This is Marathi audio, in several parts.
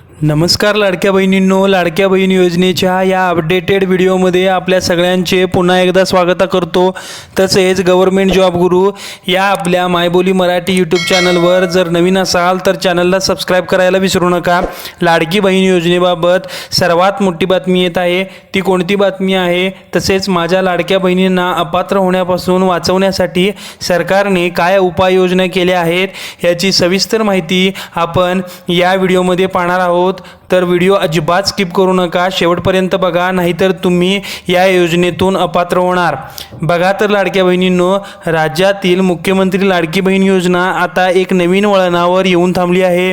नमस्कार लाडक्या बहिणींनो, लाडक्या बहीण योजनेच्या या अपडेटेड व्हिडिओमध्ये आपल्या सगळ्यांचे पुन्हा एकदा स्वागत करतो। तसेच गव्हर्नमेंट जॉब गुरु या आपल्या मायबोली मराठी यूट्यूब चॅनलवर जर नवीन असाल तर चॅनलला सबस्क्राईब करायला विसरू नका। लाडकी बहीण योजनेबाबत सर्वात मोठी बातमी येत आहे, ती कोणती बातमी आहे, तसेच माझ्या लाडक्या बहिणींना अपात्र होण्यापासून वाचवण्यासाठी सरकारने काय उपाययोजना केल्या आहेत याची सविस्तर माहिती आपण या व्हिडिओमध्ये पाहणार आहोत। तर व्हिडिओ अजिबात स्किप करू नका, शेवटपर्यंत बघा, नाहीतर तुम्ही या योजनेतून अपात्र होणार। बघा तर लाडक्या बहिणींनो, राज्यातील मुख्यमंत्री लाडकी बहीण योजना आता एक नवीन वळणावर येऊन थांबली आहे।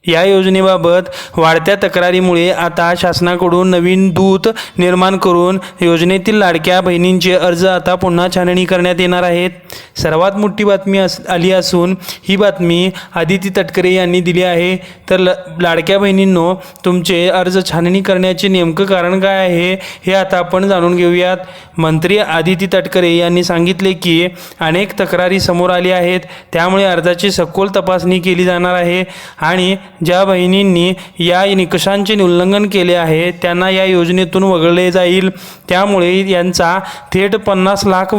या योजनेबाबत वाढत्या तक्रारीमुळे आता शासनाकडून नवीन दूत निर्माण करून योजनेतील लाडक्या बहिणींचे अर्ज आता पुन्हा छाननी करण्यात येणार आहेत। सर्वात मोठी बातमी आली असून ही बातमी आदिती तटकरे यांनी दिली आहे। तर लाडक्या बहिणींनो, तुमचे अर्ज छाननी करण्याचे नेमकं कारण काय आहे हे आता आपण जाणून घेऊयात। मंत्री आदिती तटकरे यांनी सांगितले की अनेक तक्रारी समोर आली आहेत, त्यामुळे अर्जाची सखोल तपासणी केली जाणार आहे आणि ज्या बहिणींनी या निकषांचे उल्लंघन केले आहे त्यांना या योजनेतून वगळले जाईल। त्यामुळे यांचा थेट 50 लाख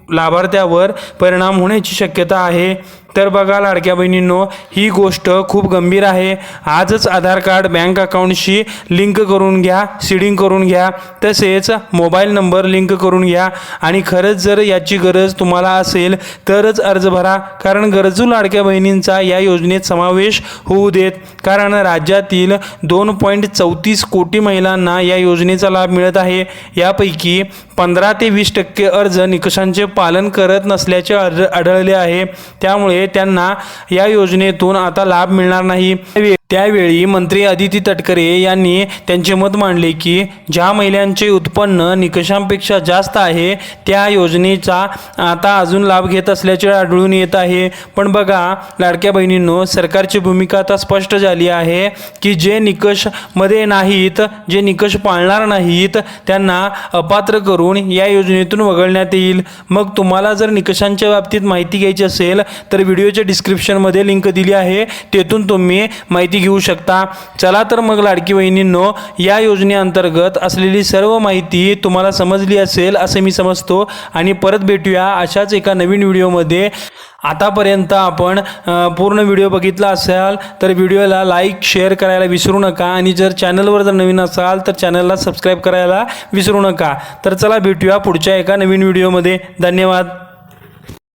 लाभार्थ्यावर परिणाम होण्याची शक्यता आहे। तर बघा लाडक्या बहिणींनो, ही गोष्ट खूप गंभीर आहे। आजच आधार कार्ड बँक अकाउंटशी लिंक करून घ्या, सीडिंग करून घ्या, तसेच मोबाईल नंबर लिंक करून घ्या आणि खरंच जर याची गरज तुम्हाला असेल तरच अर्ज भरा, कारण गरजू लाडक्या बहिणींचा या योजनेत समावेश होऊ देत। कारण राज्यातील 2.34 कोटी महिलांना या योजनेचा लाभ मिळत आहे। यापैकी 15 ते 20% अर्ज निकषांचे पालन करत नसल्याचे आढळले आहे, त्यामुळे त्यांना या योजनेतून आता लाभ मिळणार नाही। त्यावेळी मंत्री आदिती तटकरे यांनी त्यांचे मत मांडले की ज्या महिलांचे उत्पन्न निकषांपेक्षा जास्त आहे त्या योजनेचा आता अजून लाभ घेत असल्याचे आढळून येत आहे। पण बघा लाडक्या बहिणींनो, सरकारची भूमिका आता स्पष्ट झाली आहे की जे निकष मध्ये नाहीत, जे निकष पाळणार नाहीत त्यांना अपात्र करून या योजनेतून वगळण्यात येईल। मग तुम्हाला जर निकषांच्या बाबतीत माहिती घ्यायची असेल तर व्हिडिओच्या डिस्क्रिप्शनमध्ये लिंक दिली आहे, तेथून तुम्ही माहिती घेऊ शकता। चला तर मग लाडकी बहिणींनो, या योजनेअंतर्गत असलेली सर्व माहिती तुम्हाला समजली असेल असे मी समजतो आणि परत भेटूया अशाच एका नवीन व्हिडिओमध्ये। आतापर्यंत आपण पूर्ण व्हिडिओ बघितला असाल तर व्हिडिओला लाईक शेअर करायला विसरू नका आणि जर चॅनलवर जर नवीन असाल तर चॅनलला सबस्क्राईब करायला विसरू नका। तर चला भेटूया पुढच्या एका नवीन व्हिडिओमध्ये। धन्यवाद।